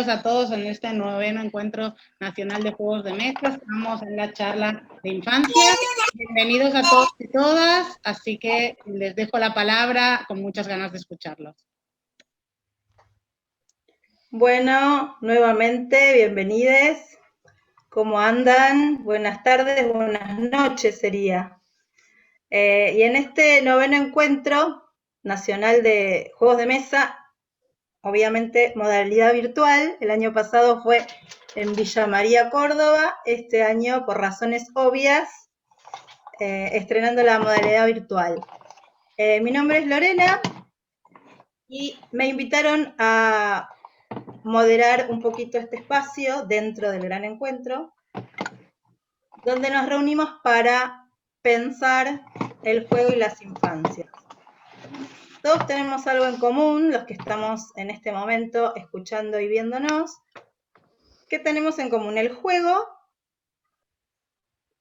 bienvenidos a todos en este 9º Encuentro Nacional de Juegos de Mesa. Estamos en la charla de infancia. Bienvenidos a todos y todas, así que les dejo la palabra con muchas ganas de escucharlos. Bueno, nuevamente, bienvenidos. ¿Cómo andan? Buenas tardes, buenas noches sería. Y en este 9º Encuentro Nacional de Juegos de Mesa, obviamente modalidad virtual, el año pasado fue en Villa María, Córdoba, este año por razones obvias, estrenando la modalidad virtual. Mi nombre es Lorena y me invitaron a moderar un poquito este espacio dentro del gran encuentro, donde nos reunimos para pensar el juego y las infancias. Todos tenemos algo en común, los que estamos en este momento escuchando y viéndonos. ¿Qué tenemos en común? El juego,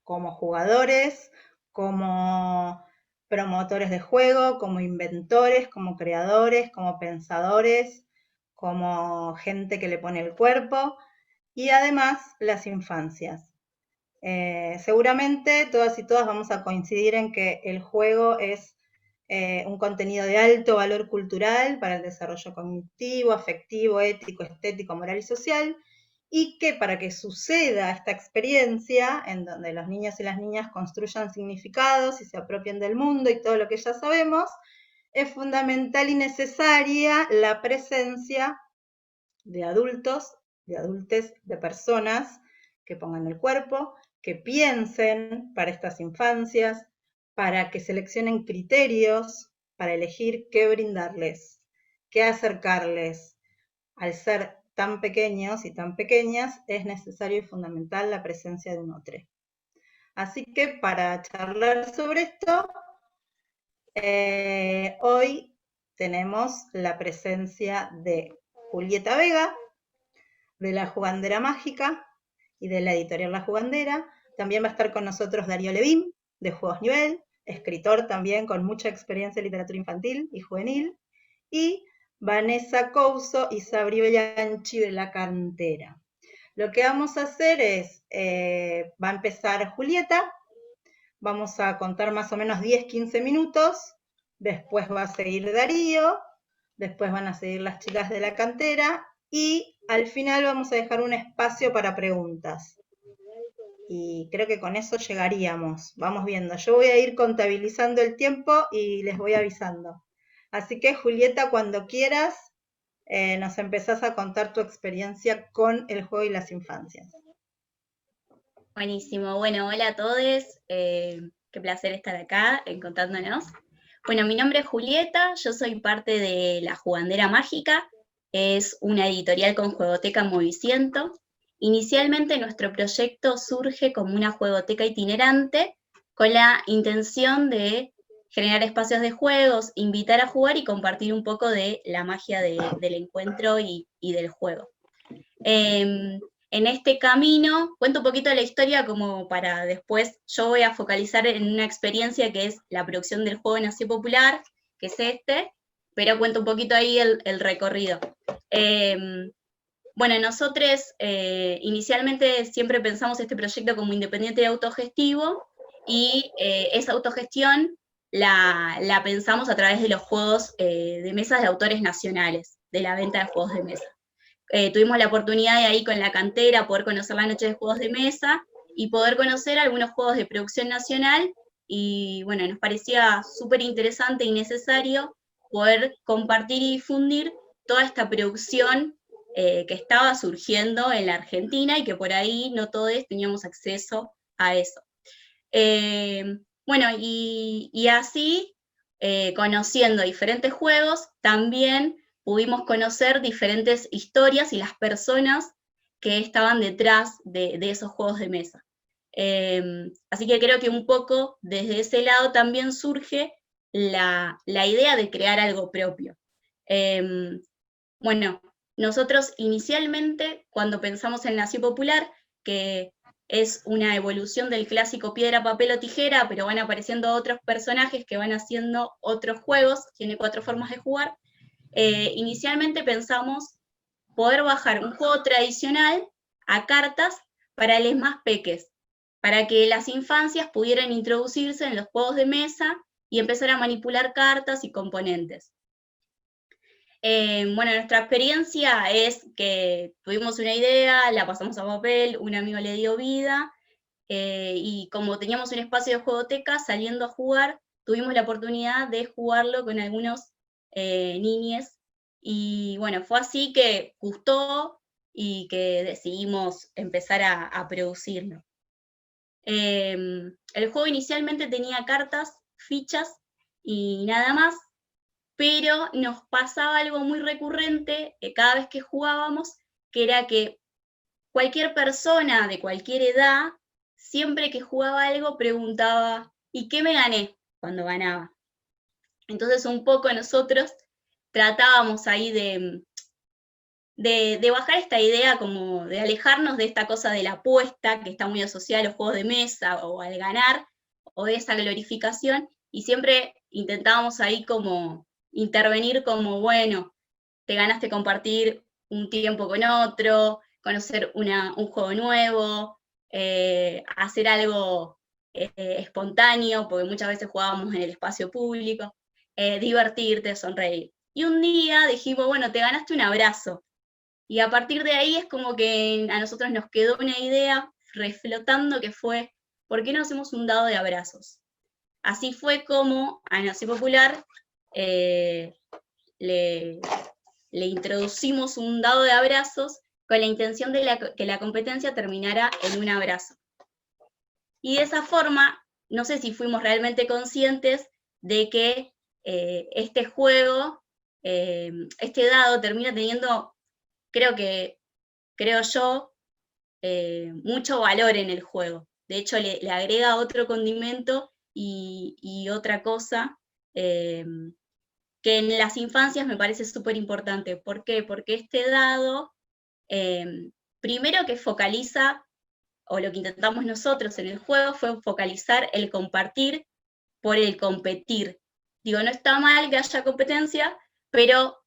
como jugadores, como promotores de juego, como inventores, como creadores, como pensadores, como gente que le pone el cuerpo, y además las infancias. Seguramente todas y todas vamos a coincidir en que el juego es un contenido de alto valor cultural para el desarrollo cognitivo, afectivo, ético, estético, moral y social, y que para que suceda esta experiencia en donde los niños y las niñas construyan significados y se apropien del mundo y todo lo que ya sabemos, es fundamental y necesaria la presencia de adultos, de adultes, de personas que pongan el cuerpo, que piensen para estas infancias, para que seleccionen criterios para elegir qué brindarles, qué acercarles. Al ser tan pequeños y tan pequeñas, es necesario y fundamental la presencia de un otro. Así que para charlar sobre esto, hoy tenemos la presencia de Julieta Vega, de La Jugandera Mágica y de la editorial La Jugandera. También va a estar con nosotros Darío Levín, de Juegos Nivel, escritor también con mucha experiencia en literatura infantil y juvenil, y Vanessa Couso y Sabri Bellanchi de La Cantera. Lo que vamos a hacer es, va a empezar Julieta, vamos a contar más o menos 10-15 minutos, después va a seguir Darío, después van a seguir las chicas de La Cantera, y al final vamos a dejar un espacio para preguntas. Y creo que con eso llegaríamos. Vamos viendo. Yo voy a ir contabilizando el tiempo y les voy avisando. Así que, Julieta, cuando quieras, nos empezás a contar tu experiencia con el juego y las infancias. Buenísimo. Bueno, hola a todos. Qué placer estar acá contándonos. Bueno, mi nombre es Julieta, yo soy parte de La Jugandera Mágica, es una editorial con juegoteca Moviciento. Inicialmente nuestro proyecto surge como una juegoteca itinerante con la intención de generar espacios de juegos, invitar a jugar y compartir un poco de la magia del encuentro y del juego. En este camino, cuento un poquito de la historia como para después, yo voy a focalizar en una experiencia que es la producción del juego Nació Popular, que es pero cuento un poquito ahí el recorrido. Bueno, nosotros inicialmente siempre pensamos este proyecto como independiente y autogestivo, y esa autogestión la pensamos a través de los juegos de mesas de autores nacionales, de la venta de juegos de mesa. Tuvimos la oportunidad de ahí con La Cantera poder conocer la noche de juegos de mesa y poder conocer algunos juegos de producción nacional, y bueno, nos parecía súper interesante y necesario poder compartir y difundir toda esta producción que estaba surgiendo en la Argentina y que por ahí no todos teníamos acceso a eso. Bueno, y así, conociendo diferentes juegos, también pudimos conocer diferentes historias y las personas que estaban detrás de esos juegos de mesa. Así que creo que un poco desde ese lado también surge la idea de crear algo propio. Bueno, nosotros inicialmente, cuando pensamos en Nació Popular, que es una evolución del clásico piedra, papel o tijera, pero van apareciendo otros personajes que van haciendo otros juegos, tiene 4 formas de jugar. Inicialmente pensamos poder bajar un juego tradicional a cartas para los más peques, para que las infancias pudieran introducirse en los juegos de mesa y empezar a manipular cartas y componentes. Bueno, nuestra experiencia es que tuvimos una idea, la pasamos a papel, un amigo le dio vida, y como teníamos un espacio de juegoteca, saliendo a jugar, tuvimos la oportunidad de jugarlo con algunos niñes, y bueno, fue así que gustó y que decidimos empezar a producirlo. El juego inicialmente tenía cartas, fichas y nada más, pero nos pasaba algo muy recurrente cada vez que jugábamos, que era que cualquier persona de cualquier edad, siempre que jugaba algo, preguntaba, ¿y qué me gané cuando ganaba? Entonces un poco nosotros tratábamos ahí de bajar esta idea, como de alejarnos de esta cosa de la apuesta, que está muy asociada a los juegos de mesa o al ganar, o de esa glorificación, y siempre intentábamos ahí como intervenir como, bueno, te ganaste compartir un tiempo con otro, conocer un juego nuevo, hacer algo espontáneo, porque muchas veces jugábamos en el espacio público, divertirte, sonreír. Y un día dijimos, bueno, te ganaste un abrazo. Y a partir de ahí es como que a nosotros nos quedó una idea reflotando que fue, ¿por qué no hacemos un dado de abrazos? Así fue como a Nación Popular le introducimos un dado de abrazos con la intención de que la competencia terminara en un abrazo. Y de esa forma, no sé si fuimos realmente conscientes de que este juego, este dado termina teniendo, creo yo, mucho valor en el juego. De hecho, le agrega otro condimento y otra cosa que en las infancias me parece súper importante. ¿Por qué? Porque este dado, primero que focaliza, o lo que intentamos nosotros en el juego, fue focalizar el compartir por el competir. Digo, no está mal que haya competencia, pero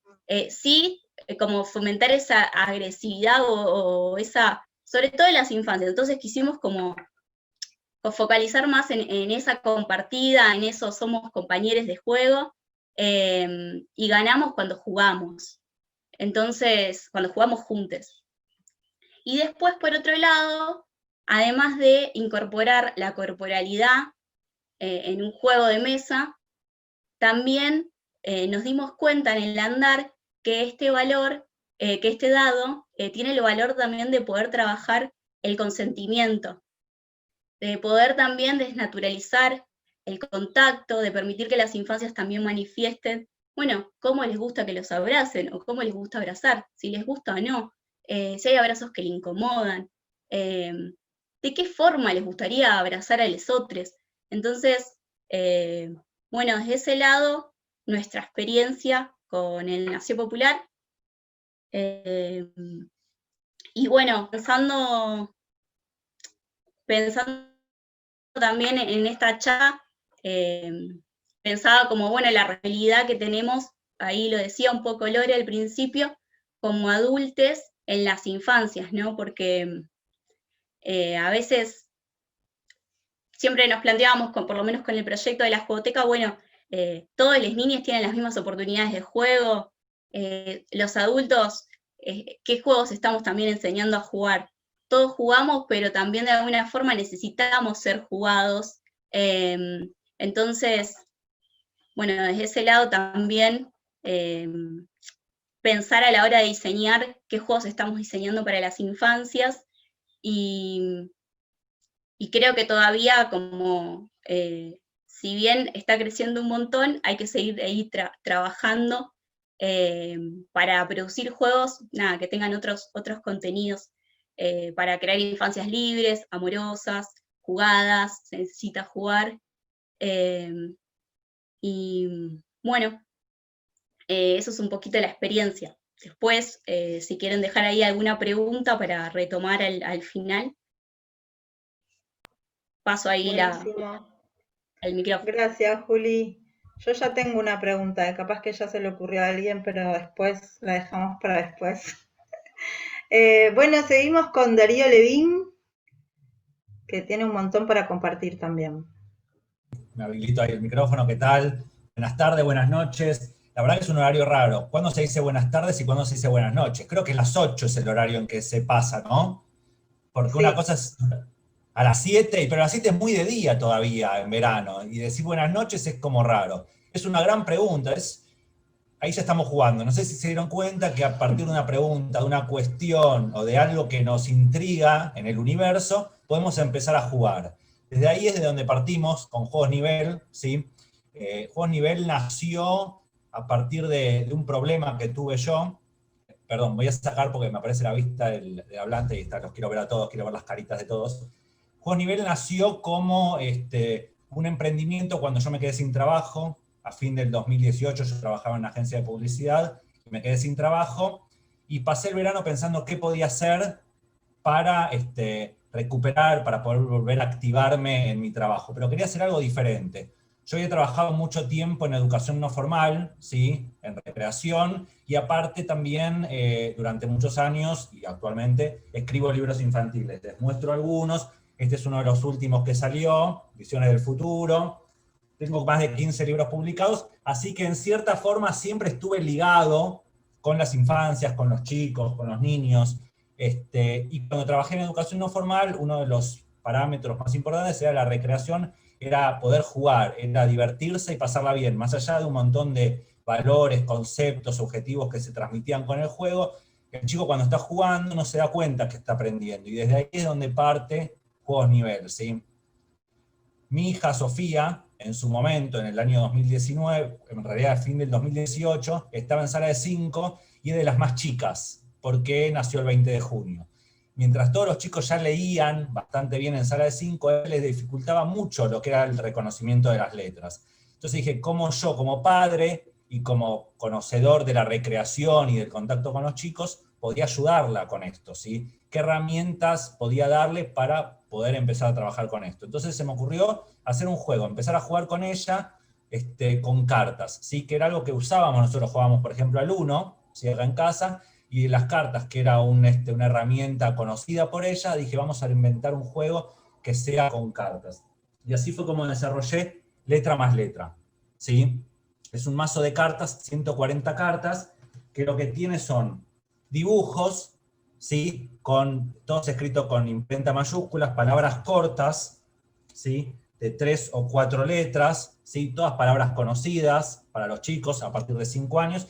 sí como fomentar esa agresividad o esa, sobre todo en las infancias. Entonces quisimos como focalizar más en esa compartida, en eso somos compañeros de juego, y ganamos cuando jugamos. Entonces, cuando jugamos juntos. Y después, por otro lado, además de incorporar la corporalidad en un juego de mesa, también nos dimos cuenta en el andar que este valor, que este dado, tiene el valor también de poder trabajar el consentimiento, de poder también desnaturalizar el contacto, de permitir que las infancias también manifiesten, bueno, cómo les gusta que los abracen, o cómo les gusta abrazar, si les gusta o no, si hay abrazos que le incomodan, de qué forma les gustaría abrazar a los otros. Entonces, bueno, desde ese lado, nuestra experiencia con el Nación Popular, y bueno, pensando también en esta charla, pensaba como, bueno, la realidad que tenemos, ahí lo decía un poco Lore al principio, como adultos en las infancias, ¿no? Porque a veces siempre nos planteábamos, por lo menos con el proyecto de la jugoteca, bueno, todos los niños tienen las mismas oportunidades de juego, los adultos, ¿qué juegos estamos también enseñando a jugar? Todos jugamos, pero también de alguna forma necesitamos ser jugados. Entonces, bueno, desde ese lado también pensar a la hora de diseñar qué juegos estamos diseñando para las infancias, y creo que todavía como, si bien está creciendo un montón, hay que seguir ahí trabajando para producir juegos, nada, que tengan otros contenidos, para crear infancias libres, amorosas, jugadas, se necesita jugar. Y bueno, eso es un poquito la experiencia. Después, si quieren dejar ahí alguna pregunta para retomar al final, paso ahí el micrófono. Gracias, Juli. Yo ya tengo una pregunta, capaz que ya se le ocurrió a alguien, pero después la dejamos para después. Bueno, seguimos con Darío Levín, que tiene un montón para compartir también. Me habilito ahí el micrófono, ¿qué tal? Buenas tardes, buenas noches. La verdad que es un horario raro. ¿Cuándo se dice buenas tardes y cuándo se dice buenas noches? Creo que las 8 es el horario en que se pasa, ¿no? Porque Sí. una cosa es a las 7, pero a las 7 es muy de día todavía en verano, y decir buenas noches es como raro. Es una gran pregunta, ahí ya estamos jugando. No sé si se dieron cuenta que a partir de una pregunta, de una cuestión o de algo que nos intriga en el universo, podemos empezar a jugar. Desde ahí es de donde partimos con Juegos Nivel, ¿sí? Juegos Nivel nació a partir de un problema que tuve yo. Perdón, voy a sacar porque me aparece la vista del hablante y los quiero ver a todos, quiero ver las caritas de todos. Juegos Nivel nació como un emprendimiento cuando yo me quedé sin trabajo. A fin del 2018 yo trabajaba en una agencia de publicidad y me quedé sin trabajo y pasé el verano pensando qué podía hacer para recuperar, para poder volver a activarme en mi trabajo. Pero quería hacer algo diferente. Yo había trabajado mucho tiempo en educación no formal, ¿sí? En recreación, y aparte también durante muchos años, y actualmente, escribo libros infantiles. Les muestro algunos. Este es uno de los últimos que salió, Visiones del Futuro. Tengo más de 15 libros publicados, así que en cierta forma siempre estuve ligado con las infancias, con los chicos, con los niños. Y cuando trabajé en educación no formal, uno de los parámetros más importantes era la recreación, era poder jugar, era divertirse y pasarla bien, más allá de un montón de valores, conceptos, objetivos que se transmitían con el juego. El chico cuando está jugando no se da cuenta que está aprendiendo, y desde ahí es donde parte Juegos Nivel, ¿sí? Mi hija Sofía, en su momento, en el año 2019, en realidad al fin del 2018, estaba en sala de 5 y es de las más chicas, porque nació el 20 de junio. Mientras todos los chicos ya leían bastante bien en sala de 5, a él les dificultaba mucho lo que era el reconocimiento de las letras. Entonces dije, ¿cómo yo, como padre y como conocedor de la recreación y del contacto con los chicos, podía ayudarla con esto, ¿sí? ¿Qué herramientas podía darle para poder empezar a trabajar con esto? Entonces se me ocurrió hacer un juego, empezar a jugar con ella con cartas, ¿sí? Que era algo que usábamos, nosotros jugábamos, por ejemplo, al Uno, ¿sí? Acá en casa, y las cartas, que era una herramienta conocida por ella, dije, vamos a inventar un juego que sea con cartas. Y así fue como desarrollé Letra más Letra, ¿sí? Es un mazo de cartas, 140 cartas, que lo que tiene son dibujos, ¿sí? Todos escritos con imprenta mayúsculas, palabras cortas, ¿sí? De 3 o 4 letras, ¿sí? Todas palabras conocidas para los chicos a partir de 5 años,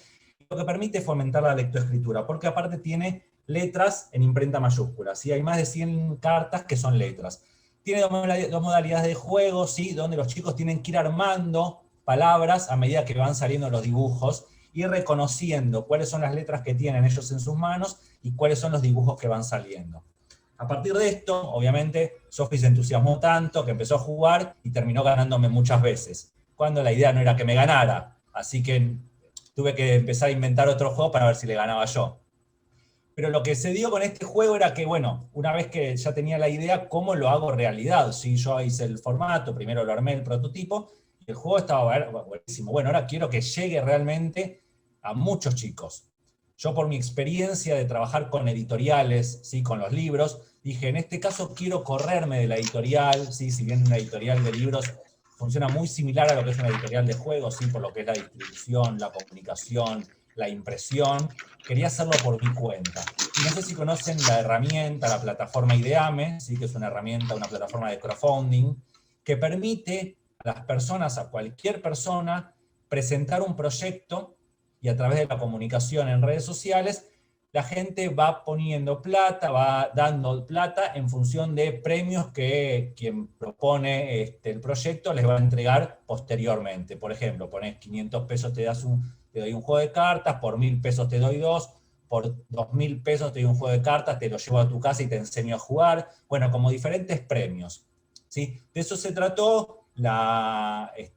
lo que permite fomentar la lectoescritura, porque aparte tiene letras en imprenta mayúscula, ¿sí? Hay más de 100 cartas que son letras. Tiene dos modalidades de juego, ¿sí? Donde los chicos tienen que ir armando palabras a medida que van saliendo los dibujos, y reconociendo cuáles son las letras que tienen ellos en sus manos y cuáles son los dibujos que van saliendo. A partir de esto, obviamente, Sofi se entusiasmó tanto que empezó a jugar y terminó ganándome muchas veces, cuando la idea no era que me ganara, así que tuve que empezar a inventar otro juego para ver si le ganaba yo. Pero lo que se dio con este juego era que, bueno, una vez que ya tenía la idea, ¿cómo lo hago realidad? ¿Sí? Yo hice el formato, primero lo armé el prototipo, y el juego estaba buenísimo. Bueno, ahora quiero que llegue realmente a muchos chicos. Yo, por mi experiencia de trabajar con editoriales, ¿sí? Con los libros, dije, en este caso quiero correrme de la editorial, ¿sí? Si bien una editorial de libros funciona muy similar a lo que es una editorial de juegos, ¿sí? Por lo que es la distribución, la comunicación, la impresión, quería hacerlo por mi cuenta. Y no sé si conocen la herramienta, la plataforma Ideame, ¿sí? Que es una herramienta, una plataforma de crowdfunding, que permite a las personas, a cualquier persona, presentar un proyecto, y a través de la comunicación en redes sociales, la gente va poniendo plata, va dando plata en función de premios que quien propone el proyecto les va a entregar posteriormente. Por ejemplo, pones 500 pesos, te doy un juego de cartas, por 1000 pesos te doy 2, por 2000 pesos te doy un juego de cartas, te lo llevo a tu casa y te enseño a jugar. Bueno, como diferentes premios, ¿sí? De eso se trató.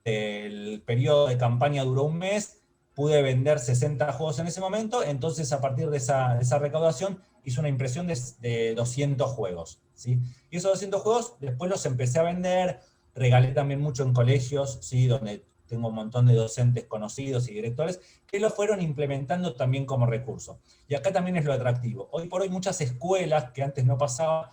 El periodo de campaña duró un mes, pude vender 60 juegos en ese momento, entonces a partir de esa recaudación hice una impresión de 200 juegos, ¿sí? Y esos 200 juegos después los empecé a vender, regalé también mucho en colegios, ¿sí? Donde tengo un montón de docentes conocidos y directores que lo fueron implementando también como recurso. Y acá también es lo atractivo. Hoy por hoy muchas escuelas, que antes no pasaba,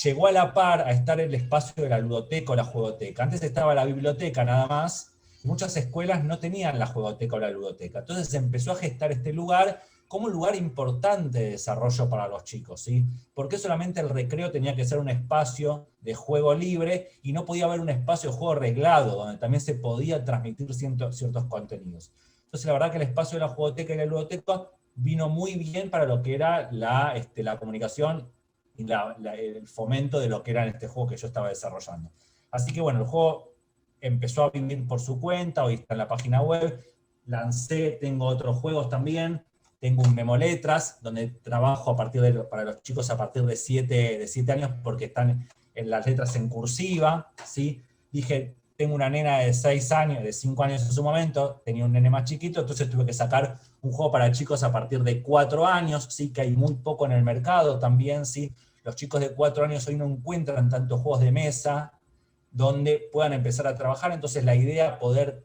llegó a la par a estar el espacio de la ludoteca o la juegoteca. Antes estaba la biblioteca nada más, y muchas escuelas no tenían la juegoteca o la ludoteca. Entonces se empezó a gestar este lugar como un lugar importante de desarrollo para los chicos, ¿sí? Porque solamente el recreo tenía que ser un espacio de juego libre y no podía haber un espacio de juego reglado, donde también se podía transmitir ciertos contenidos. Entonces la verdad que el espacio de la juegoteca y la ludoteca vino muy bien para lo que era la comunicación y el fomento de lo que era este juego que yo estaba desarrollando. Así que bueno, el juego empezó a vivir por su cuenta, hoy está en la página web, tengo otros juegos también, tengo un Memoletras, donde trabajo para los chicos a partir de 7 años, porque están en las letras en cursiva, ¿sí? Dije, tengo una nena de 6 años, de 5 años en su momento, tenía un nene más chiquito, entonces tuve que sacar un juego para chicos a partir de 4 años, sí, que hay muy poco en el mercado también, sí. Los chicos de 4 años hoy no encuentran tantos juegos de mesa donde puedan empezar a trabajar, entonces la idea es poder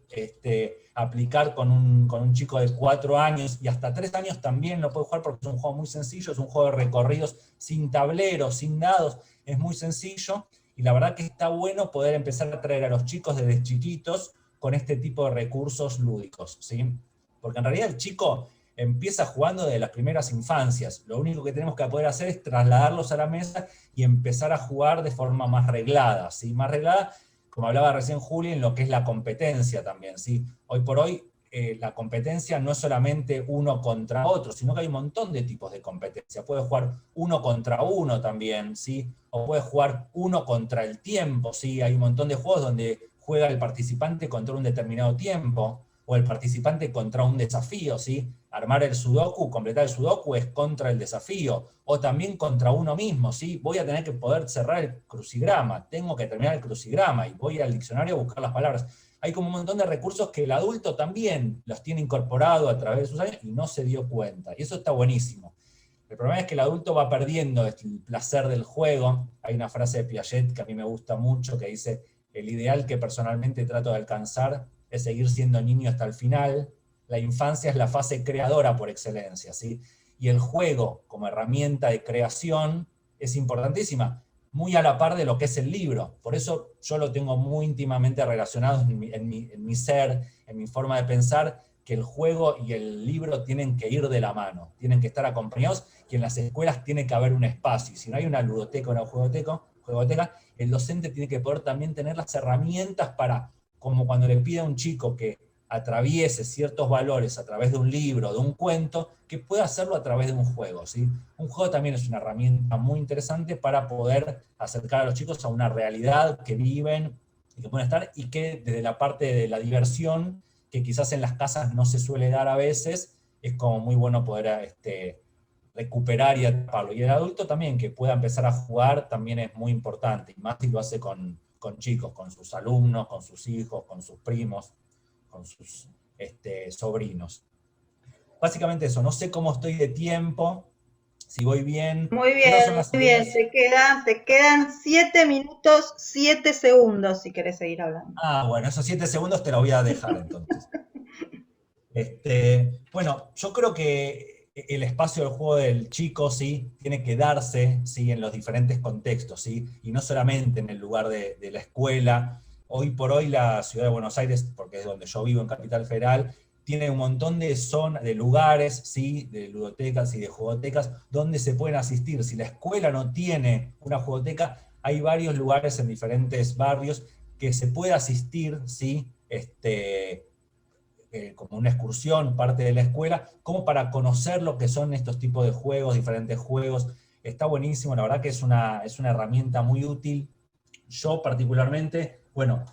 aplicar con un chico de 4 años y hasta 3 años también lo puede jugar, porque es un juego muy sencillo, es un juego de recorridos sin tableros, sin dados, es muy sencillo, y la verdad que está bueno poder empezar a traer a los chicos desde chiquitos con este tipo de recursos lúdicos, ¿sí? Porque en realidad el chico empieza jugando desde las primeras infancias, lo único que tenemos que poder hacer es trasladarlos a la mesa y empezar a jugar de forma más reglada, ¿sí? Más reglada, como hablaba recién Juli, en lo que es la competencia también, ¿sí? Hoy por hoy la competencia no es solamente uno contra otro, sino que hay un montón de tipos de competencia. Puedes jugar uno contra uno también, ¿sí? O puedes jugar uno contra el tiempo, ¿sí? Hay un montón de juegos donde juega el participante contra un determinado tiempo, o el participante contra un desafío, ¿sí? Armar el sudoku, completar el sudoku es contra el desafío, o también contra uno mismo, ¿sí? Voy a tener que poder cerrar el crucigrama, tengo que terminar el crucigrama, y voy al diccionario a buscar las palabras. Hay como un montón de recursos que el adulto también los tiene incorporado a través de sus años y no se dio cuenta, y eso está buenísimo. El problema es que el adulto va perdiendo el placer del juego. Hay una frase de Piaget que a mí me gusta mucho, que dice: el ideal que personalmente trato de alcanzar es seguir siendo niño hasta el final. La infancia es la fase creadora por excelencia, ¿sí? Y el juego como herramienta de creación es importantísima, muy a la par de lo que es el libro. Por eso yo lo tengo muy íntimamente relacionado en mi ser, en mi forma de pensar, que el juego y el libro tienen que ir de la mano, tienen que estar acompañados, y en las escuelas tiene que haber un espacio. Y si no hay una ludoteca o una juegoteca, el docente tiene que poder también tener las herramientas para, como cuando le pide a un chico que atraviese ciertos valores a través de un libro, de un cuento, que pueda hacerlo a través de un juego, ¿sí? Un juego también es una herramienta muy interesante para poder acercar a los chicos a una realidad que viven y que pueden estar, y que desde la parte de la diversión, que quizás en las casas no se suele dar a veces, es como muy bueno poder recuperar y atraparlo. Y el adulto también, que pueda empezar a jugar, también es muy importante, y más si lo hace con chicos, con sus alumnos, con sus hijos, con sus primos, con sus sobrinos. Básicamente eso, no sé cómo estoy de tiempo, si voy bien. Muy bien, muy bien, te quedan 7 minutos, 7 segundos si querés seguir hablando. Ah, bueno, esos 7 segundos te los voy a dejar entonces. Bueno, yo creo que el espacio del juego del chico, sí, tiene que darse, sí, en los diferentes contextos, sí, y no solamente en el lugar de la escuela. Hoy por hoy la ciudad de Buenos Aires, porque es donde yo vivo en Capital Federal, tiene un montón de zonas, de lugares, ¿sí? De ludotecas y de juegotecas donde se pueden asistir. Si la escuela no tiene una juegoteca, hay varios lugares en diferentes barrios que se puede asistir, ¿sí? Como una excursión, parte de la escuela, como para conocer lo que son estos tipos de juegos, diferentes juegos. Está buenísimo, la verdad que es una herramienta muy útil. Yo particularmente, bueno,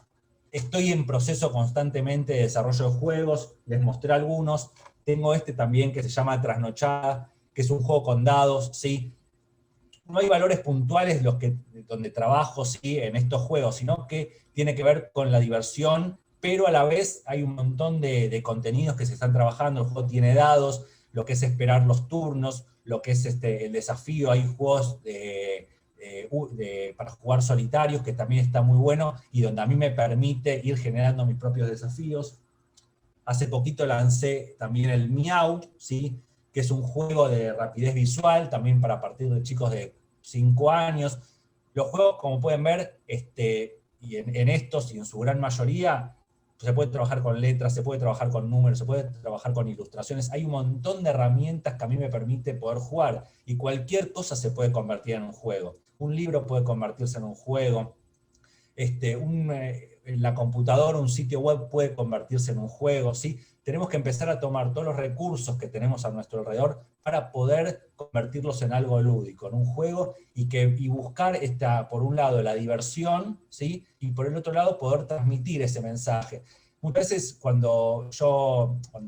estoy en proceso constantemente de desarrollo de juegos, les mostré algunos, tengo también que se llama Trasnochada, que es un juego con dados, ¿sí? No hay valores puntuales donde trabajo, ¿sí? En estos juegos, sino que tiene que ver con la diversión, pero a la vez hay un montón de contenidos que se están trabajando. El juego tiene dados, lo que es esperar los turnos, lo que es el desafío, hay juegos de para jugar solitarios, que también está muy bueno, y donde a mí me permite ir generando mis propios desafíos. Hace poquito lancé también el Miau, ¿sí? Que es un juego de rapidez visual, también para partir de chicos de 5 años. Los juegos, como pueden ver, y en estos y en su gran mayoría, se puede trabajar con letras, se puede trabajar con números, se puede trabajar con ilustraciones. Hay un montón de herramientas que a mí me permite poder jugar, y cualquier cosa se puede convertir en un juego. Un libro puede convertirse en un juego. En la computadora, un sitio web puede convertirse en un juego, ¿sí? Tenemos que empezar a tomar todos los recursos que tenemos a nuestro alrededor para poder convertirlos en algo lúdico, en un juego, y buscar, por un lado, la diversión, ¿sí? Y por el otro lado, poder transmitir ese mensaje. Muchas veces cuando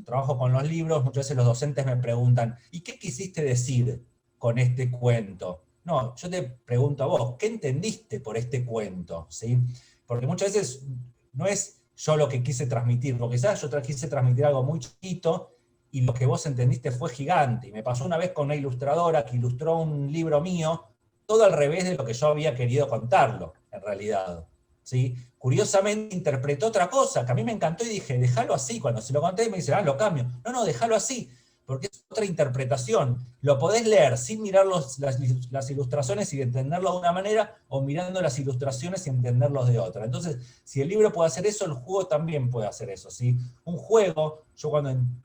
trabajo con los libros, muchas veces los docentes me preguntan, ¿y qué quisiste decir con este cuento? No, yo te pregunto a vos, ¿qué entendiste por este cuento? ¿Sí? Porque muchas veces no es yo lo que quise transmitir, porque quizás yo quise transmitir algo muy chiquito y lo que vos entendiste fue gigante. Y me pasó una vez con una ilustradora que ilustró un libro mío, todo al revés de lo que yo había querido contarlo, en realidad. ¿Sí? Curiosamente interpretó otra cosa, que a mí me encantó, y dije, déjalo así. Cuando se lo conté me dice, lo cambio. No, déjalo así, porque es otra interpretación. Lo podés leer sin mirar las ilustraciones y entenderlo de una manera, o mirando las ilustraciones y entenderlos de otra. Entonces, si el libro puede hacer eso, el juego también puede hacer eso, ¿sí? Un juego, yo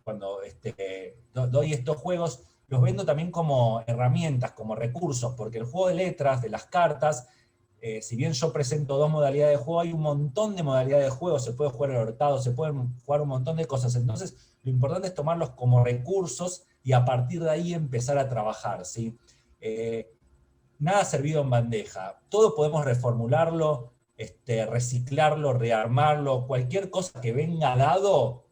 cuando doy estos juegos, los vendo también como herramientas, como recursos, porque el juego de letras, de las cartas, si bien yo presento 2 modalidades de juego, hay un montón de modalidades de juego, se puede jugar el ahorcado, se pueden jugar un montón de cosas. Entonces, lo importante es tomarlos como recursos y a partir de ahí empezar a trabajar, ¿sí? Nada servido en bandeja, todo podemos reformularlo, reciclarlo, rearmarlo, cualquier cosa que venga dado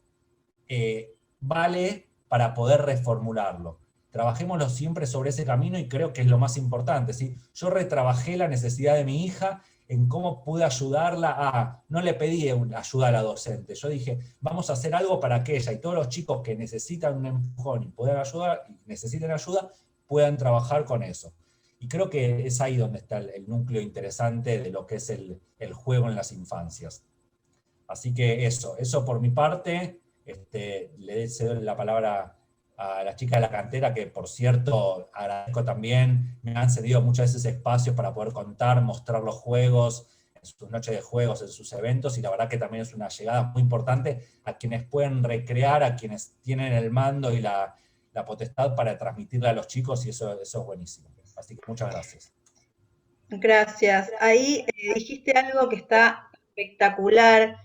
vale para poder reformularlo. Trabajémoslo siempre sobre ese camino, y creo que es lo más importante, ¿sí? Yo retrabajé la necesidad de mi hija en cómo pude ayudarla no le pedí ayuda a la docente, yo dije, vamos a hacer algo para que ella y todos los chicos que necesitan un empujón y puedan ayudar, y necesiten ayuda, puedan trabajar con eso. Y creo que es ahí donde está el núcleo interesante de lo que es el juego en las infancias. Así que eso por mi parte. Le cedo la palabra a las chicas de la cantera, que por cierto agradezco también, me han cedido muchas veces espacios para poder contar, mostrar los juegos, en sus noches de juegos, en sus eventos, y la verdad que también es una llegada muy importante a quienes pueden recrear, a quienes tienen el mando y la potestad para transmitirle a los chicos, y eso es buenísimo. Así que muchas gracias. Gracias. Ahí dijiste algo que está espectacular,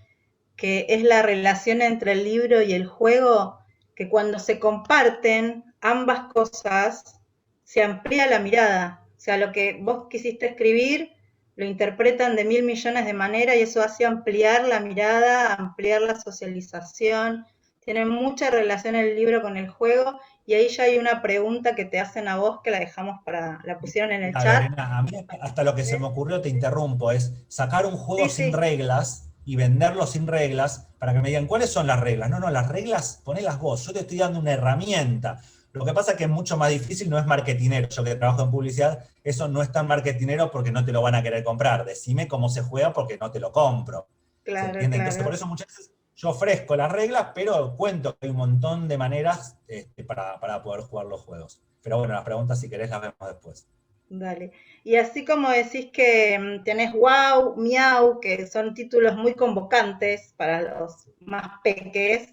que es la relación entre el libro y el juego, que cuando se comparten ambas cosas, se amplía la mirada. O sea, lo que vos quisiste escribir, lo interpretan de 1000 millones de maneras, y eso hace ampliar la mirada, ampliar la socialización. Tiene mucha relación el libro con el juego, y ahí ya hay una pregunta que te hacen a vos, que la dejamos la pusieron en el chat. Lorena, a mí hasta lo que se me ocurrió, te interrumpo, es sacar un juego sin reglas y venderlo sin reglas, para que me digan, ¿cuáles son las reglas? No, las reglas, ponelas vos, yo te estoy dando una herramienta. Lo que pasa es que es mucho más difícil, no es marketinero. Yo que trabajo en publicidad, eso no es tan marketinero porque no te lo van a querer comprar. Decime cómo se juega porque no te lo compro. Claro, ¿se entiende? Entonces, por eso muchas veces yo ofrezco las reglas, pero cuento que hay un montón de maneras para poder jugar los juegos. Pero bueno, las preguntas, si querés, las vemos después. Dale. Y así como decís que tenés Wow, Miau, que son títulos muy convocantes para los más peques,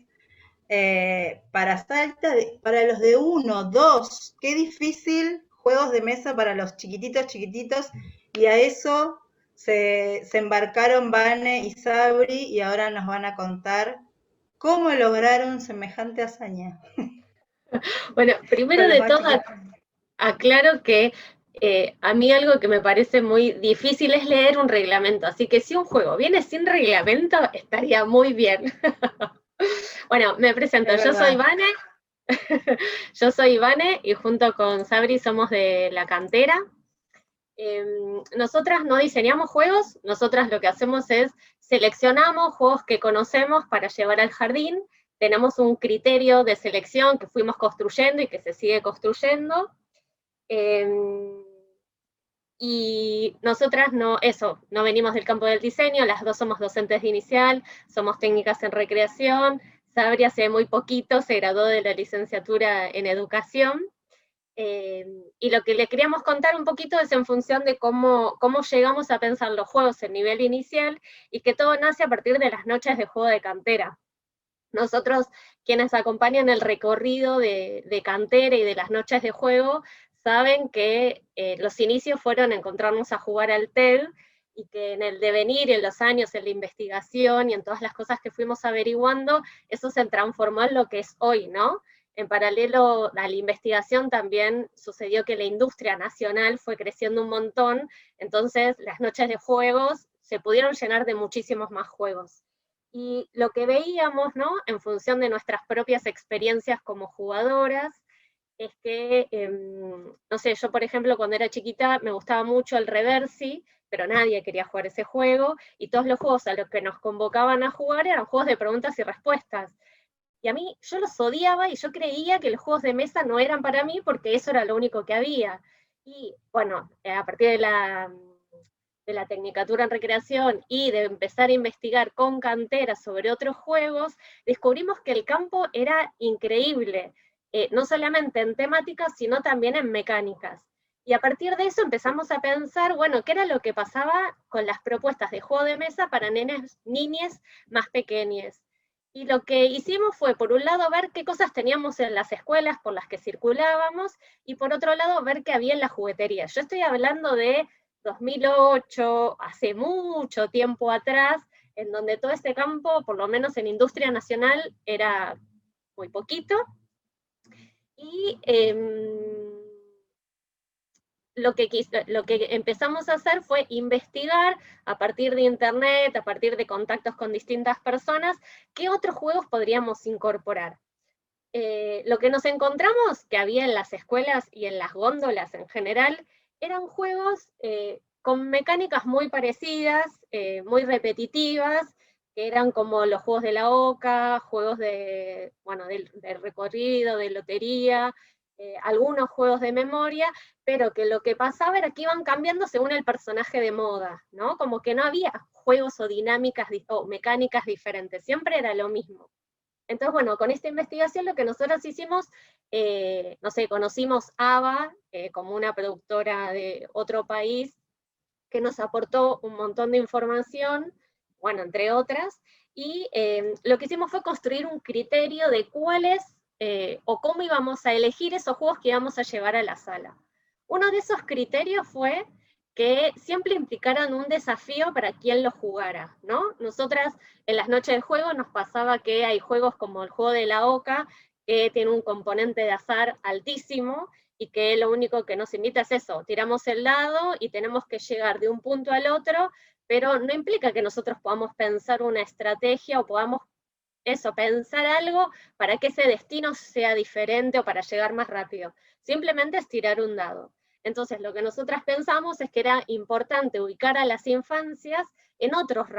para Salta, para los de 1, 2, qué difícil, juegos de mesa para los chiquititos, y a eso se embarcaron Vane y Sabri, y ahora nos van a contar cómo lograron semejante hazaña. Bueno, primero de todo, aclaro que a mí algo que me parece muy difícil es leer un reglamento, así que si un juego viene sin reglamento, estaría muy bien. Bueno, me presento, yo soy Vane, y junto con Sabri somos de La Cantera. Nosotras no diseñamos juegos, nosotras lo que hacemos es seleccionamos juegos que conocemos para llevar al jardín, tenemos un criterio de selección que fuimos construyendo y que se sigue construyendo. Y nosotras no venimos del campo del diseño, las dos somos docentes de inicial, somos técnicas en recreación, Sabri hace muy poquito se graduó de la licenciatura en educación, y lo que le queríamos contar un poquito es en función de cómo llegamos a pensar los juegos en nivel inicial, y que todo nace a partir de las noches de juego de cantera. Nosotros, quienes acompañan el recorrido de cantera y de las noches de juego, saben que los inicios fueron encontrarnos a jugar al TED, y que en el devenir, en los años, en la investigación y en todas las cosas que fuimos averiguando, eso se transformó en lo que es hoy, ¿no? En paralelo a la investigación también sucedió que la industria nacional fue creciendo un montón, entonces las noches de juegos se pudieron llenar de muchísimos más juegos. Y lo que veíamos, ¿no?, en función de nuestras propias experiencias como jugadoras, es que, no sé, yo por ejemplo cuando era chiquita me gustaba mucho el Reversi, pero nadie quería jugar ese juego, y todos los juegos a los que nos convocaban a jugar eran juegos de preguntas y respuestas. Y a mí, yo los odiaba y yo creía que los juegos de mesa no eran para mí porque eso era lo único que había. Y bueno, a partir de la tecnicatura en recreación y de empezar a investigar con cantera sobre otros juegos, descubrimos que el campo era increíble, no solamente en temáticas, sino también en mecánicas. Y a partir de eso empezamos a pensar, bueno, ¿qué era lo que pasaba con las propuestas de juego de mesa para niñes más pequeñas? Y lo que hicimos fue, por un lado, ver qué cosas teníamos en las escuelas por las que circulábamos, y por otro lado, ver qué había en la juguetería. Yo estoy hablando de 2008, hace mucho tiempo atrás, en donde todo este campo, por lo menos en industria nacional, era muy poquito. Y lo que empezamos a hacer fue investigar a partir de internet, a partir de contactos con distintas personas, qué otros juegos podríamos incorporar. Lo que nos encontramos que había en las escuelas y en las góndolas en general eran juegos con mecánicas muy parecidas, muy repetitivas, que eran como los juegos de la OCA, juegos de recorrido, de lotería, algunos juegos de memoria, pero que lo que pasaba era que iban cambiando según el personaje de moda, ¿no? Como que no había juegos o dinámicas o mecánicas diferentes, siempre era lo mismo. Entonces, bueno, con esta investigación lo que nosotros hicimos, no sé, conocimos ABA como una productora de otro país que nos aportó un montón de información, bueno, entre otras, y lo que hicimos fue construir un criterio de cuáles o cómo íbamos a elegir esos juegos que íbamos a llevar a la sala. Uno de esos criterios fue que siempre implicaran un desafío para quien lo jugara, ¿no? Nosotras en las noches de juego nos pasaba que hay juegos como el juego de la OCA, que tiene un componente de azar altísimo, y que lo único que nos invita es eso, tiramos el dado y tenemos que llegar de un punto al otro, pero no implica que nosotros podamos pensar una estrategia o podamos pensar algo para que ese destino sea diferente o para llegar más rápido. Simplemente es tirar un dado. Entonces, lo que nosotras pensamos es que era importante ubicar a las infancias en otros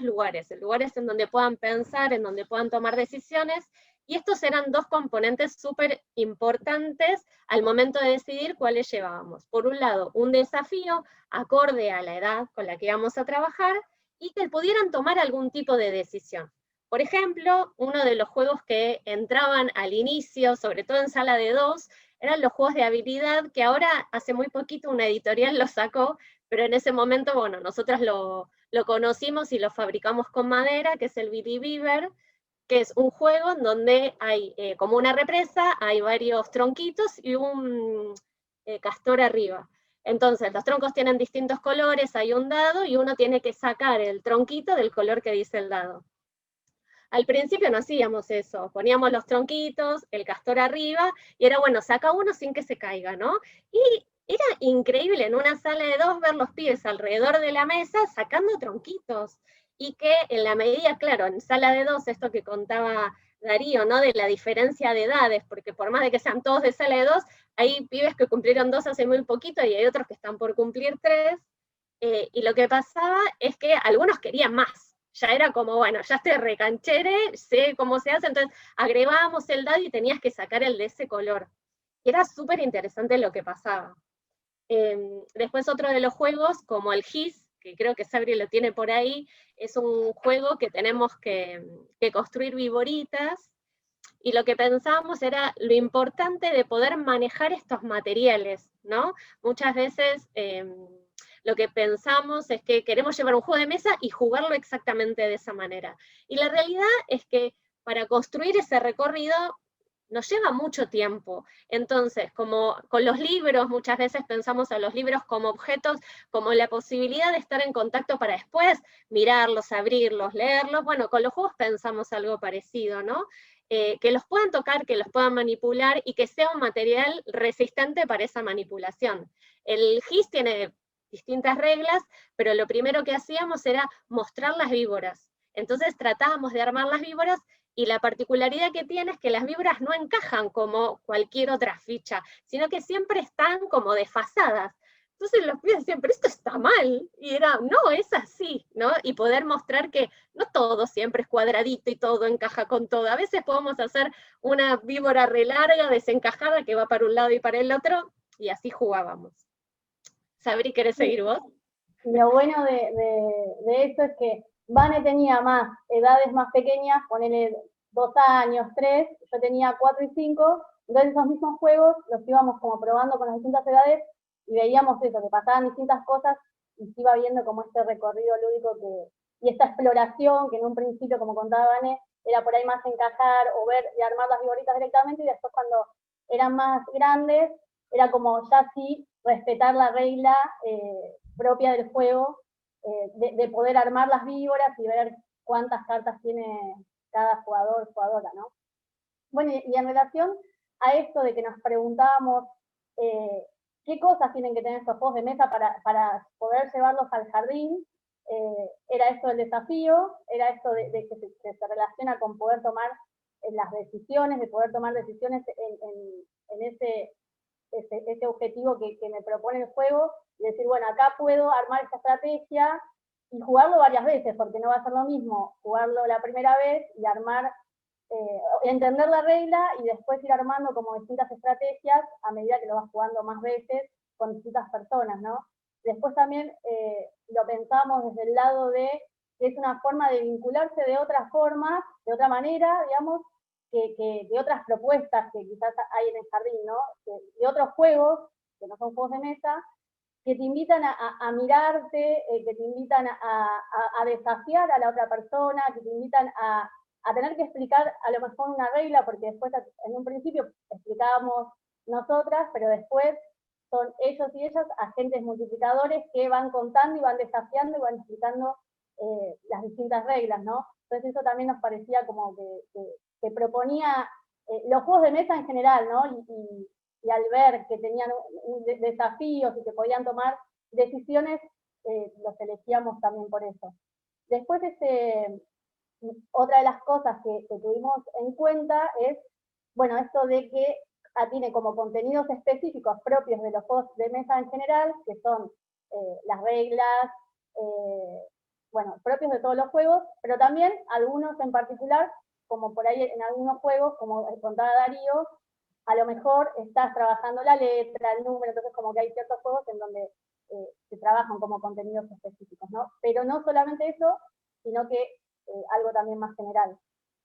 lugares, en lugares en donde puedan pensar, en donde puedan tomar decisiones, y estos eran dos componentes súper importantes al momento de decidir cuáles llevábamos. Por un lado, un desafío acorde a la edad con la que íbamos a trabajar, y que pudieran tomar algún tipo de decisión. Por ejemplo, uno de los juegos que entraban al inicio, sobre todo en sala de 2, eran los juegos de habilidad, que ahora hace muy poquito una editorial lo sacó, pero en ese momento, bueno, nosotros lo conocimos y lo fabricamos con madera, que es el Billy Beaver, que es un juego en donde hay como una represa, hay varios tronquitos y un castor arriba. Entonces, los troncos tienen distintos colores, hay un dado, y uno tiene que sacar el tronquito del color que dice el dado. Al principio no hacíamos eso, poníamos los tronquitos, el castor arriba, y era bueno, saca uno sin que se caiga, ¿no? Y era increíble en una sala de 2 ver los pibes alrededor de la mesa sacando tronquitos, y que en la medida, claro, en sala de 2, esto que contaba Darío, ¿no? De la diferencia de edades, porque por más de que sean todos de sala de 2, hay pibes que cumplieron 2 hace muy poquito y hay otros que están por cumplir 3, y lo que pasaba es que algunos querían más. Ya era como, bueno, ya estoy recanchere, sé cómo se hace, entonces agregábamos el dado y tenías que sacar el de ese color. Y era súper interesante lo que pasaba. Después otro de los juegos, como el GIS, que creo que Sabri lo tiene por ahí, es un juego que tenemos que construir viboritas, y lo que pensábamos era lo importante de poder manejar estos materiales, ¿no? Muchas veces lo que pensamos es que queremos llevar un juego de mesa y jugarlo exactamente de esa manera. Y la realidad es que para construir ese recorrido nos lleva mucho tiempo. Entonces, como con los libros, muchas veces pensamos a los libros como objetos, como la posibilidad de estar en contacto para después mirarlos, abrirlos, leerlos. Bueno, con los juegos pensamos algo parecido, ¿no? Que los puedan tocar, que los puedan manipular y que sea un material resistente para esa manipulación. El GIS tiene distintas reglas, pero lo primero que hacíamos era mostrar las víboras. Entonces tratábamos de armar las víboras, y la particularidad que tiene es que las víboras no encajan como cualquier otra ficha, sino que siempre están como desfasadas. Entonces los pibes decían, pero esto está mal, y era, no, es así, ¿no? Y poder mostrar que no todo siempre es cuadradito y todo encaja con todo. A veces podemos hacer una víbora re larga, desencajada, que va para un lado y para el otro, y así jugábamos. Sabri, ¿querés seguir vos? Lo bueno de esto es que Vane tenía más edades más pequeñas, ponele 2 años, 3, yo tenía 4 y 5, entonces esos mismos juegos los íbamos como probando con las distintas edades y veíamos eso, que pasaban distintas cosas y se iba viendo como este recorrido lúdico y esta exploración que en un principio, como contaba Vane, era por ahí más encajar o ver y armar las figuritas directamente, y después cuando eran más grandes era como ya sí respetar la regla propia del juego, de poder armar las víboras y ver cuántas cartas tiene cada jugador o jugadora, ¿no? Bueno, y en relación a esto de que nos preguntábamos qué cosas tienen que tener estos juegos de mesa para poder llevarlos al jardín, era esto del desafío, era esto de que se relaciona con poder tomar las decisiones, de poder tomar decisiones en ese objetivo que me propone el juego, y decir, bueno, acá puedo armar esta estrategia y jugarlo varias veces, porque no va a ser lo mismo jugarlo la primera vez y armar, entender la regla y después ir armando como distintas estrategias a medida que lo vas jugando más veces con distintas personas, ¿no? Después también lo pensamos desde el lado de que es una forma de vincularse de otra forma, de otra manera, digamos, que otras propuestas que quizás hay en el jardín, ¿no? De otros juegos, que no son juegos de mesa, que te invitan a mirarte, que te invitan a desafiar a la otra persona, que te invitan a tener que explicar a lo mejor una regla, porque después en un principio explicábamos nosotras, pero después son ellos y ellas agentes multiplicadores que van contando y van desafiando y van explicando las distintas reglas, ¿no? Entonces eso también nos parecía como que proponía los juegos de mesa en general, ¿no? Y al ver que tenían desafíos y que podían tomar decisiones, los elegíamos también por eso. Después, otra de las cosas que tuvimos en cuenta es, bueno, esto de que tiene como contenidos específicos propios de los juegos de mesa en general, que son las reglas, bueno, propios de todos los juegos, pero también algunos en particular, como por ahí en algunos juegos, como contaba Darío, a lo mejor estás trabajando la letra, el número, entonces como que hay ciertos juegos en donde se trabajan como contenidos específicos, ¿no? Pero no solamente eso, sino que algo también más general.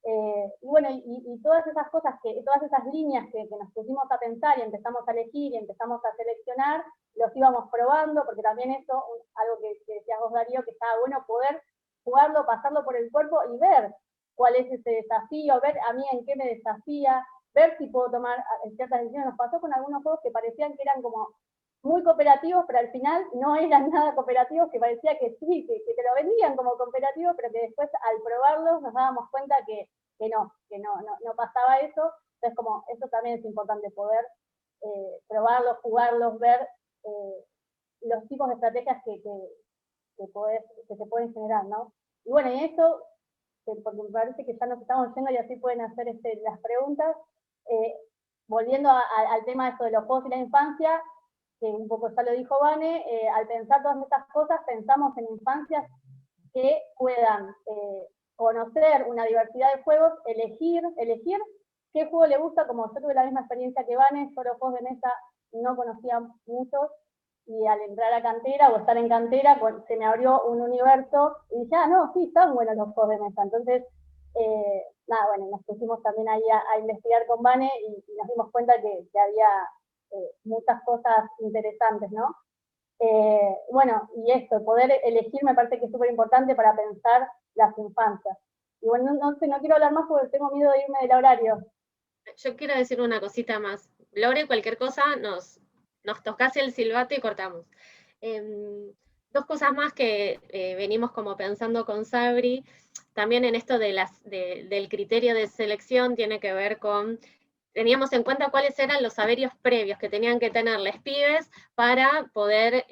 Y bueno, y todas esas cosas, todas esas líneas que nos pusimos a pensar y empezamos a elegir y empezamos a seleccionar, los íbamos probando, porque también eso, algo que decías vos, Darío, que estaba bueno poder jugarlo, pasarlo por el cuerpo y ver cuál es ese desafío, ver a mí en qué me desafía, ver si puedo tomar ciertas decisiones. Nos pasó con algunos juegos que parecían que eran como muy cooperativos, pero al final no eran nada cooperativos, que parecía que sí, que te lo vendían como cooperativos, pero que después al probarlos nos dábamos cuenta que no pasaba eso. Entonces como eso también es importante, poder probarlos, jugarlos, ver los tipos de estrategias que se pueden generar, ¿no? Y bueno, y eso, porque me parece que ya nos estamos yendo y así pueden hacer las preguntas, volviendo al tema de esto de los juegos y la infancia, que un poco ya lo dijo Vane, al pensar todas estas cosas, pensamos en infancias que puedan conocer una diversidad de juegos, elegir qué juego le gusta. Como yo tuve la misma experiencia que Vane, yo los juegos de mesa no conocía muchos, y al entrar a cantera o estar en cantera, se me abrió un universo y dije, no, sí, están buenos los juegos de mesa. Entonces, nada, bueno, nos pusimos también ahí a investigar con Vane y nos dimos cuenta que había muchas cosas interesantes, ¿no? Bueno, y esto, poder elegir me parece que es súper importante para pensar las infancias. Y bueno, no quiero hablar más porque tengo miedo de irme del horario. Yo quiero decir una cosita más. Lore, cualquier cosa, nos tocás el silbato y cortamos. Dos cosas más que venimos como pensando con Sabri, también en esto del criterio de selección, tiene que ver con, teníamos en cuenta cuáles eran los saberes previos que tenían que tener los pibes para poder,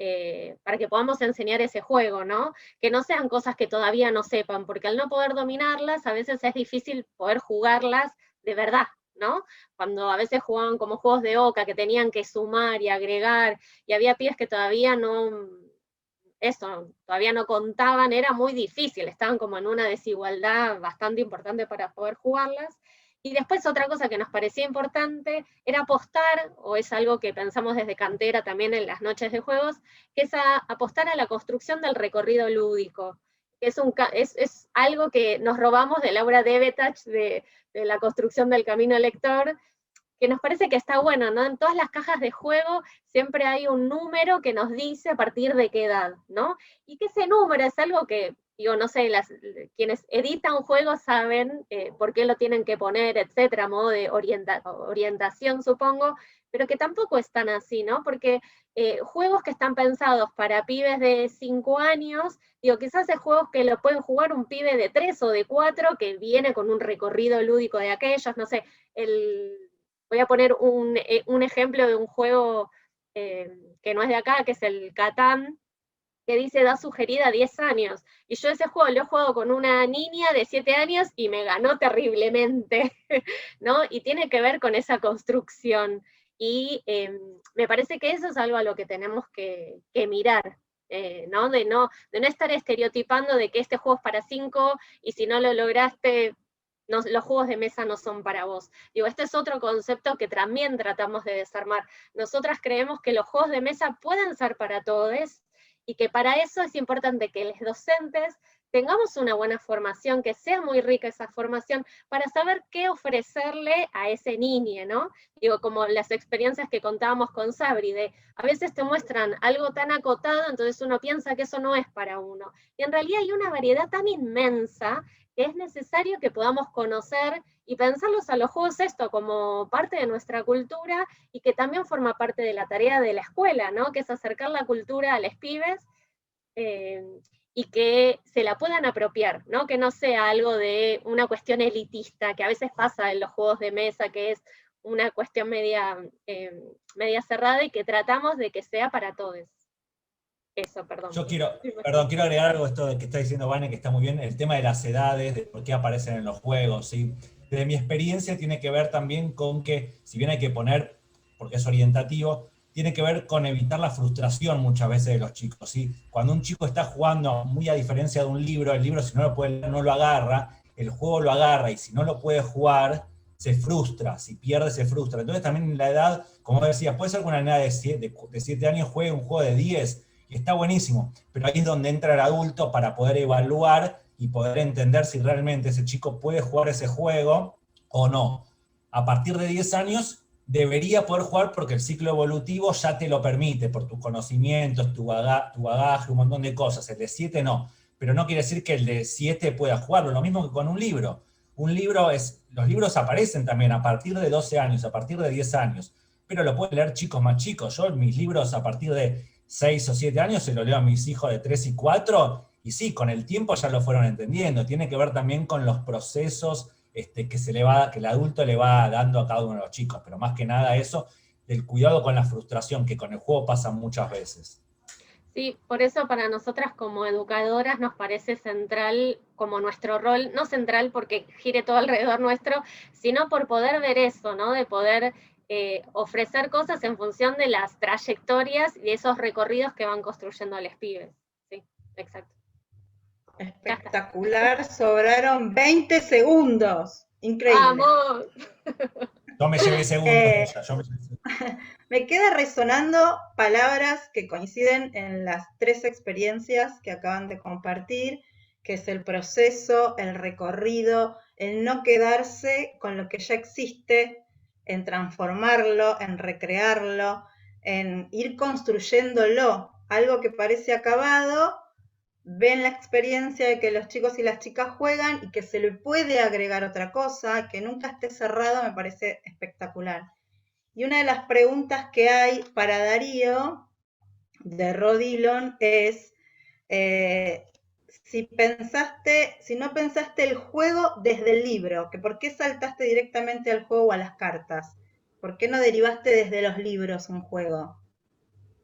para que podamos enseñar ese juego, ¿no? Que no sean cosas que todavía no sepan, porque al no poder dominarlas, a veces es difícil poder jugarlas de verdad, ¿no? Cuando a veces jugaban como juegos de oca, que tenían que sumar y agregar, y había pibes que todavía todavía no contaban, era muy difícil, estaban como en una desigualdad bastante importante para poder jugarlas. Y después otra cosa que nos parecía importante era apostar, o es algo que pensamos desde cantera también en las noches de juegos, que es apostar a la construcción del recorrido lúdico. Es algo que nos robamos de Laura Devetach, de la construcción del camino lector, que nos parece que está bueno, ¿no? En todas las cajas de juego siempre hay un número que nos dice a partir de qué edad, ¿no? Y que ese número es algo que, digo, no sé, quienes editan juegos saben por qué lo tienen que poner, etcétera, modo de orientación, supongo, pero que tampoco es tan así, ¿no? Porque juegos que están pensados para pibes de 5 años, digo, quizás es juegos que lo pueden jugar un pibe de 3 o de 4 que viene con un recorrido lúdico de aquellos, no sé, voy a poner un ejemplo de un juego que no es de acá, que es el Catán, que dice edad sugerida 10 años. Y yo ese juego lo he jugado con una niña de 7 años y me ganó terriblemente, ¿no? Y tiene que ver con esa construcción. Y me parece que eso es algo a lo que tenemos que mirar, ¿no? De no estar estereotipando de que este juego es para 5 y si no lo lograste, los juegos de mesa no son para vos. Digo, este es otro concepto que también tratamos de desarmar. Nosotras creemos que los juegos de mesa pueden ser para todos y que para eso es importante que los docentes tengamos una buena formación, que sea muy rica esa formación, para saber qué ofrecerle a ese niño, ¿no? Digo, como las experiencias que contábamos con Sabri, a veces te muestran algo tan acotado, entonces uno piensa que eso no es para uno. Y en realidad hay una variedad tan inmensa que es necesario que podamos conocer y pensarlos a los juegos esto como parte de nuestra cultura y que también forma parte de la tarea de la escuela, ¿no? Que es acercar la cultura a los pibes y que se la puedan apropiar, ¿no? Que no sea algo de una cuestión elitista, que a veces pasa en los juegos de mesa, que es una cuestión media cerrada y que tratamos de que sea para todos. Eso, perdón. Yo quiero agregar algo a esto de que está diciendo Vane, que está muy bien, el tema de las edades, de por qué aparecen en los juegos, ¿sí? Desde mi experiencia tiene que ver también con que, si bien hay que poner, porque es orientativo, tiene que ver con evitar la frustración muchas veces de los chicos, ¿sí? Cuando un chico está jugando, muy a diferencia de un libro, el libro si no lo puede leer, no lo agarra, el juego lo agarra, y si no lo puede jugar, se frustra, si pierde se frustra. Entonces también la edad, como decías, puede ser que una nena de 7 años juegue un juego de 10, y está buenísimo, pero ahí es donde entra el adulto para poder evaluar y poder entender si realmente ese chico puede jugar ese juego o no. A partir de 10 años debería poder jugar porque el ciclo evolutivo ya te lo permite, por tus conocimientos, tu bagaje, un montón de cosas. El de 7 no, pero no quiere decir que el de 7 pueda jugarlo, lo mismo que con un libro. Los libros aparecen también a partir de 12 años, a partir de 10 años, pero lo pueden leer chicos más chicos. Yo mis libros a partir de 6 o 7 años se lo leo a mis hijos de 3 y 4, y sí, con el tiempo ya lo fueron entendiendo. Tiene que ver también con los procesos que el adulto le va dando a cada uno de los chicos, pero más que nada eso, del cuidado con la frustración, que con el juego pasa muchas veces. Sí, por eso para nosotras como educadoras nos parece central como nuestro rol, no central porque gire todo alrededor nuestro, sino por poder ver eso, ¿no? De poder ofrecer cosas en función de las trayectorias y de esos recorridos que van construyendo los pibes. Sí, exacto. Espectacular, sobraron 20 segundos. Increíble. ¡Vamos! Yo me llevé segundos. Me queda resonando palabras que coinciden en las 3 experiencias que acaban de compartir, que es el proceso, el recorrido, el no quedarse con lo que ya existe, en transformarlo, en recrearlo, en ir construyéndolo. Algo que parece acabado, ven la experiencia de que los chicos y las chicas juegan y que se le puede agregar otra cosa, que nunca esté cerrado, me parece espectacular. Y una de las preguntas que hay para Darío, de Rod Dillon, es si no pensaste el juego desde el libro, que por qué saltaste directamente al juego o a las cartas, ¿por qué no derivaste desde los libros un juego?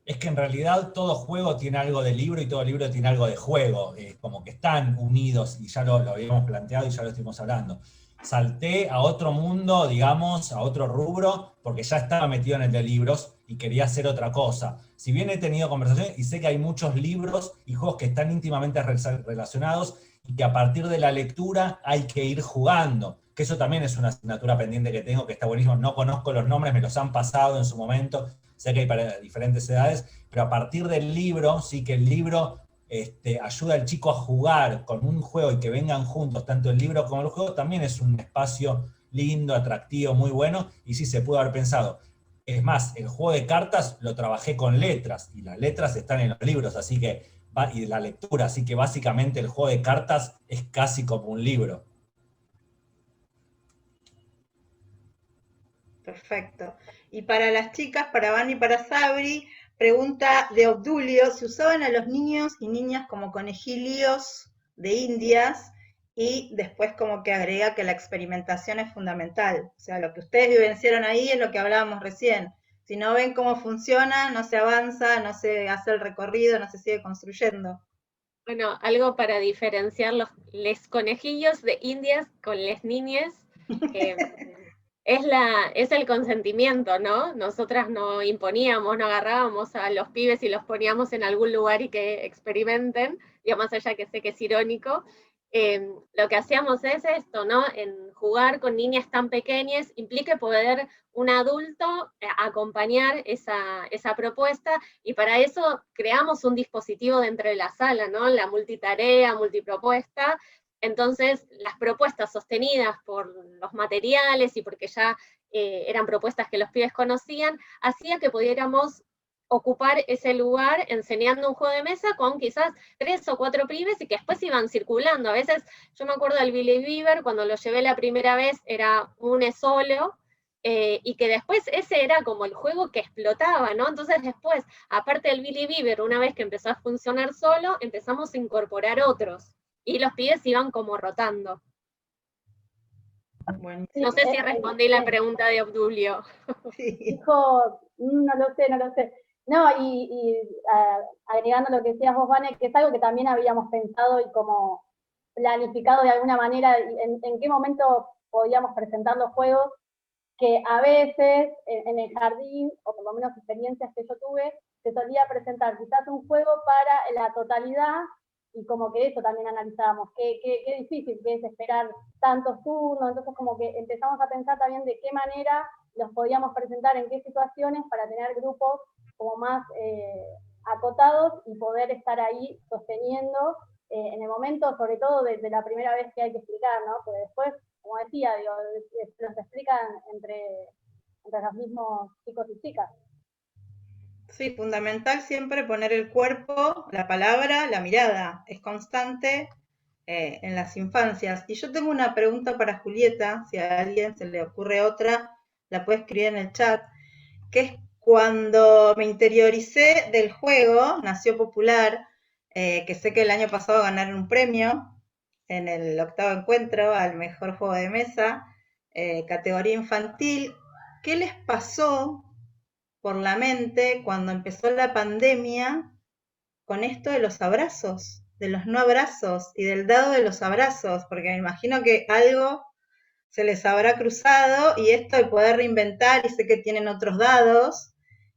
Es que en realidad todo juego tiene algo de libro y todo libro tiene algo de juego, como que están unidos y ya lo habíamos planteado y ya lo estuvimos hablando. Salté a otro mundo, digamos, a otro rubro, porque ya estaba metido en el de libros y quería hacer otra cosa. Si bien he tenido conversaciones y sé que hay muchos libros y juegos que están íntimamente relacionados y que a partir de la lectura hay que ir jugando, que eso también es una asignatura pendiente que tengo, que está buenísimo. No conozco los nombres, me los han pasado en su momento, sé que hay para diferentes edades, pero a partir del libro, sí que el libro ayuda al chico a jugar con un juego y que vengan juntos, tanto el libro como el juego, también es un espacio lindo, atractivo, muy bueno, y sí se pudo haber pensado. Es más, el juego de cartas lo trabajé con letras, y las letras están en los libros, así que, y la lectura, así que básicamente el juego de cartas es casi como un libro. Perfecto. Y para las chicas, para Vani y para Sabri, pregunta de Obdulio, ¿se usaban a los niños y niñas como conejillos de indias? Y después como que agrega que la experimentación es fundamental. O sea, lo que ustedes vivenciaron ahí es lo que hablábamos recién. Si no ven cómo funciona, no se avanza, no se hace el recorrido, no se sigue construyendo. Bueno, algo para diferenciar les conejillos de indias con les niñes, es el consentimiento, ¿no? Nosotras no imponíamos, no agarrábamos a los pibes y los poníamos en algún lugar y que experimenten, digo, más allá que sé que es irónico. Lo que hacíamos es esto, ¿no? En jugar con niñas tan pequeñas implica poder un adulto acompañar esa propuesta, y para eso creamos un dispositivo dentro de la sala, ¿no? La multitarea, multipropuesta. Entonces, las propuestas sostenidas por los materiales y porque ya eran propuestas que los pibes conocían, hacía que pudiéramos ocupar ese lugar enseñando un juego de mesa con quizás 3 o 4 pibes y que después iban circulando. A veces, yo me acuerdo del Billy Beaver, cuando lo llevé la primera vez era un solo, y que después ese era como el juego que explotaba, ¿no? Entonces después, aparte del Billy Beaver, una vez que empezó a funcionar solo, empezamos a incorporar otros, y los pibes iban como rotando. Buenísimo. No sé si respondí la pregunta de Obdulio. Sí. Dijo, no lo sé, no lo sé. No, agregando lo que decías vos, Vane, que es algo que también habíamos pensado y como planificado de alguna manera, en qué momento podíamos presentar los juegos, que a veces en el jardín, o por lo menos experiencias que yo tuve, se solía presentar quizás un juego para la totalidad, y como que eso también analizábamos, qué difícil que es esperar tantos turnos, entonces como que empezamos a pensar también de qué manera los podíamos presentar, en qué situaciones, para tener grupos como más acotados y poder estar ahí sosteniendo en el momento, sobre todo de la primera vez que hay que explicar, ¿no? Porque después, como decía, digo, los explican entre los mismos chicos y chicas. Sí, fundamental siempre poner el cuerpo, la palabra, la mirada. Es constante en las infancias. Y yo tengo una pregunta para Julieta, si a alguien se le ocurre otra, la puede escribir en el chat, que es cuando me interioricé del juego, nació Popular, que sé que el año pasado ganaron un premio en el 8º encuentro al mejor juego de mesa, categoría infantil. ¿Qué les pasó por la mente cuando empezó la pandemia con esto de los abrazos, de los no abrazos y del dado de los abrazos? Porque me imagino que algo se les habrá cruzado, y esto de poder reinventar, y sé que tienen otros dados,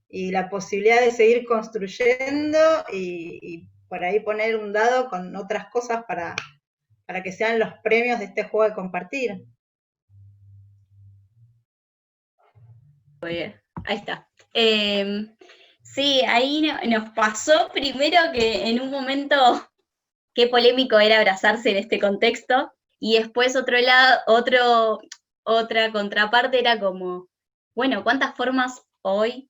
y la posibilidad de seguir construyendo y por ahí poner un dado con otras cosas para que sean los premios de este juego de compartir. Muy bien, ahí está. Sí, ahí nos pasó primero que en un momento qué polémico era abrazarse en este contexto, y después otra contraparte era como, bueno, ¿cuántas formas hoy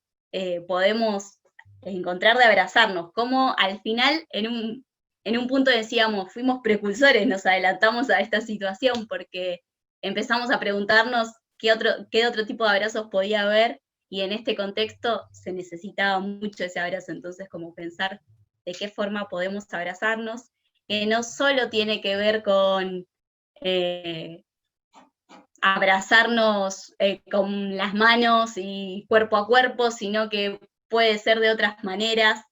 podemos encontrar de abrazarnos? Cómo al final en un punto decíamos, fuimos precursores, nos adelantamos a esta situación porque empezamos a preguntarnos qué otro tipo de abrazos podía haber, y en este contexto se necesitaba mucho ese abrazo, entonces como pensar de qué forma podemos abrazarnos, que no solo tiene que ver con abrazarnos con las manos y cuerpo a cuerpo, sino que puede ser de otras maneras.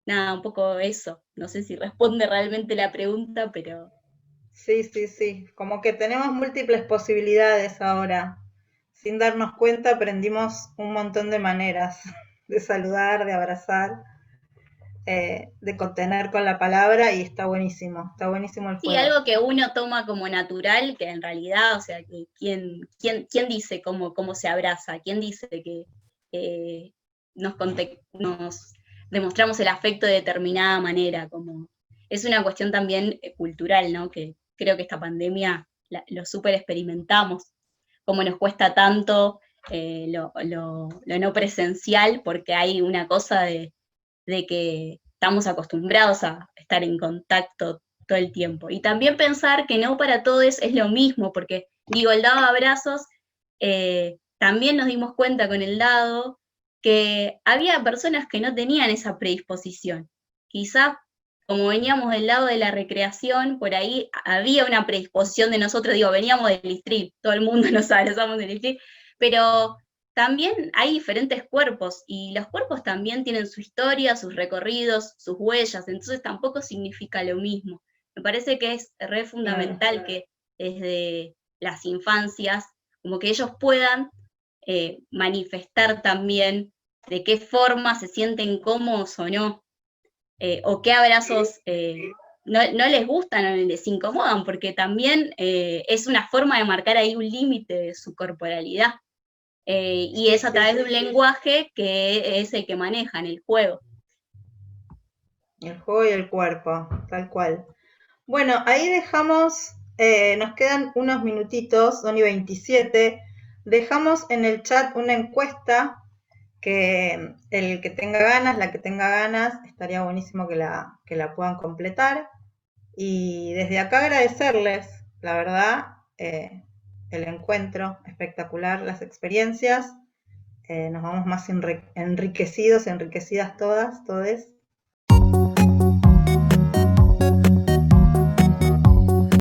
Nada, un poco eso. No sé si responde realmente la pregunta, pero... Sí, sí, sí. Como que tenemos múltiples posibilidades ahora. Sin darnos cuenta aprendimos un montón de maneras de saludar, de abrazar, de contener con la palabra, y está buenísimo el Sí, juego. algo que uno toma como natural, que en realidad, o sea, que ¿quién dice cómo se abraza? ¿Quién dice que nos demostramos el afecto de determinada manera? Como, es una cuestión también cultural, ¿no? Que creo que esta pandemia lo súper experimentamos, cómo nos cuesta tanto lo no presencial, porque hay una cosa de que estamos acostumbrados a estar en contacto todo el tiempo. Y también pensar que no para todos es lo mismo, porque digo, el dado de abrazos, también nos dimos cuenta con el dado que había personas que no tenían esa predisposición. Quizá como veníamos del lado de la recreación, por ahí había una predisposición de nosotros, digo, veníamos del Listril, todo el mundo nos abrazamos del Listril, pero también hay diferentes cuerpos, y los cuerpos también tienen su historia, sus recorridos, sus huellas, entonces tampoco significa lo mismo. Me parece que es re fundamental que desde las infancias, como que ellos puedan manifestar también de qué forma se sienten cómodos o no, o qué abrazos no les gustan o les incomodan, porque también es una forma de marcar ahí un límite de su corporalidad. Y es a través de un lenguaje que es el que manejan el juego. El juego y el cuerpo, tal cual. Bueno, ahí dejamos, nos quedan unos minutitos, 1:27. Dejamos en el chat una encuesta que el que tenga ganas, la que tenga ganas, estaría buenísimo que la puedan completar. Y desde acá agradecerles, la verdad, el encuentro espectacular, las experiencias. Nos vamos más enriquecidos, enriquecidas todas, todes.